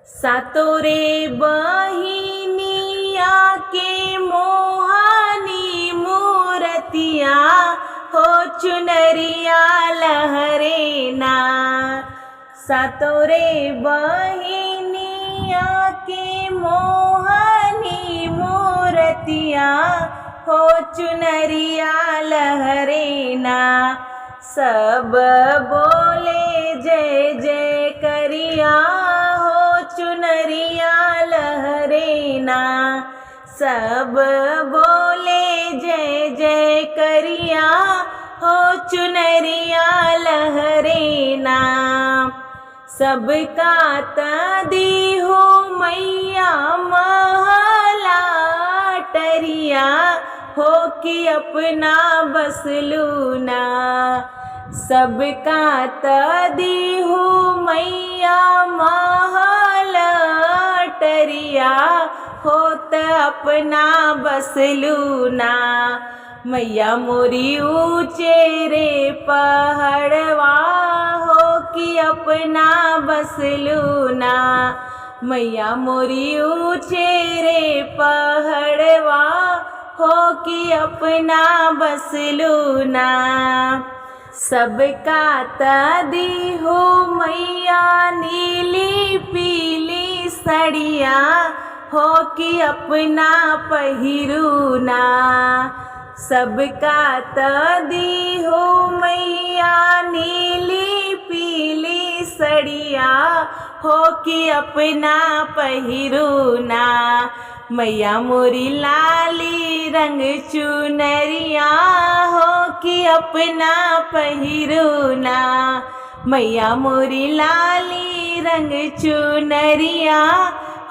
सातोरे बहिनिया के मोहानी मूरतिया हो चुनरिया लहरेना। सातोरे बहिनिया के मोहानी मूरतिया हो चुनरिया लहरेना। सब बोले जय जय करिया हो चुनरिया लहरेना। सब बोले जय जय करिया हो चुनरिया लहरेना। सबका तदी हो मैया महला टरिया हो कि अपना बसलूना। सबका तदी हो मैया महला टरिया हो त अपना बसलूना। मैया मोरी ऊँचे रे पहाड़वा हो कि अपना बसलूना। मैया मोरी ऊँचे रे पहाड़वा हो कि अपना बसलूना। सबका तदी हो मैया नीली पीली सड़िया हो कि अपना पहिरूना। सबका तदी हो मैया नीली पीली सड़िया हो कि अपना पहिरूना। मैया मोरी लाली रंग चुनरिया हो कि अपना पहिरूना। मैया मोरी लाली रंग चुनरिया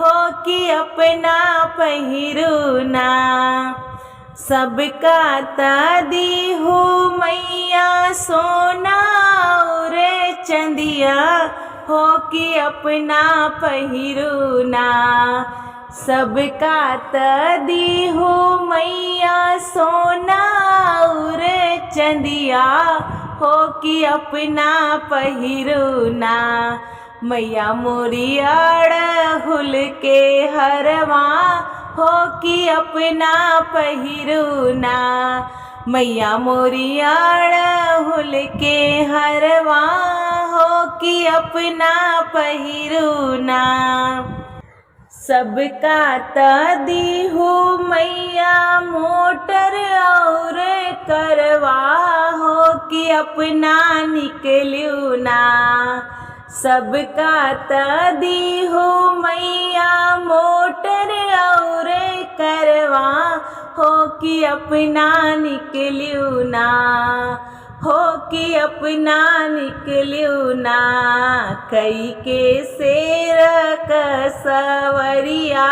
हो कि अपना पहिरूना। सबका तदी हो मैया सोना और चंदिया हो कि अपना पहिरूना। सबका तदी हो मैया सोना और चंदिया हो कि अपना पहिरूना। मैया मोरी अड़हुल के हरवा हो कि अपना पहिरूना। मैया मोरी अड़हुल के हरवा हो कि अपना पहिरूना। सबका तदी हो मैया मोटर और करवा हो कि अपना निकलूना। सबका तदी हो मैया मोटर और करवा हो कि अपना निकलूना। हो कि अपना निकलूना। कई के शेर कसवरिया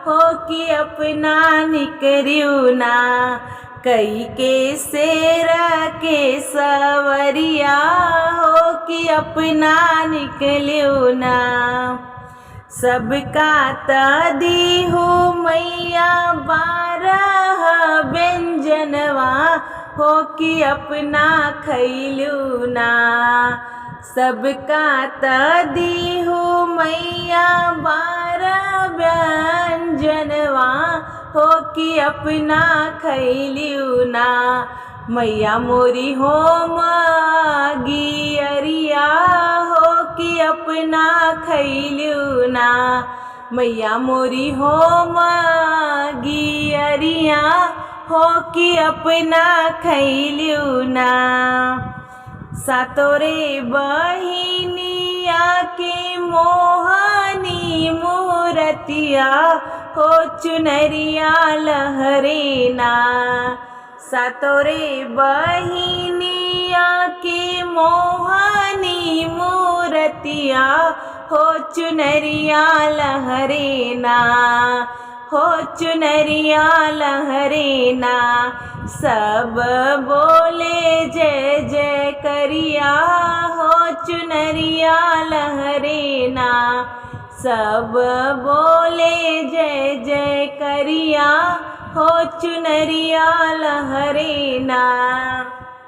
हो कि अपना निकलूना। कई के शेर के सवरिया हो कि अपना निकलूना। सबका तदी हो मैया 12 व्यंजनवा हो कि अपना खैलूना। सबका तदी हो मैया 12 व्यंजनवा हो कि अपना खैलूना। मैया मोरी हो गियरिया हो कि अपना खैलूना। मैया मोरी हो गियरिया हो कि अपना खैलूना। सातोरे बहिनिया के मोहानी मूरतिया हो चुनरिया लहरेना। सातोरे बहिनिया के मोहानी मूरतिया हो चुनरिया लहरेना। हो चुनरिया लहरेना। सब बोले जय जय करिया हो चुनरिया लहरेना। सब बोले जय जय करिया हो चुनरिया लहरेना।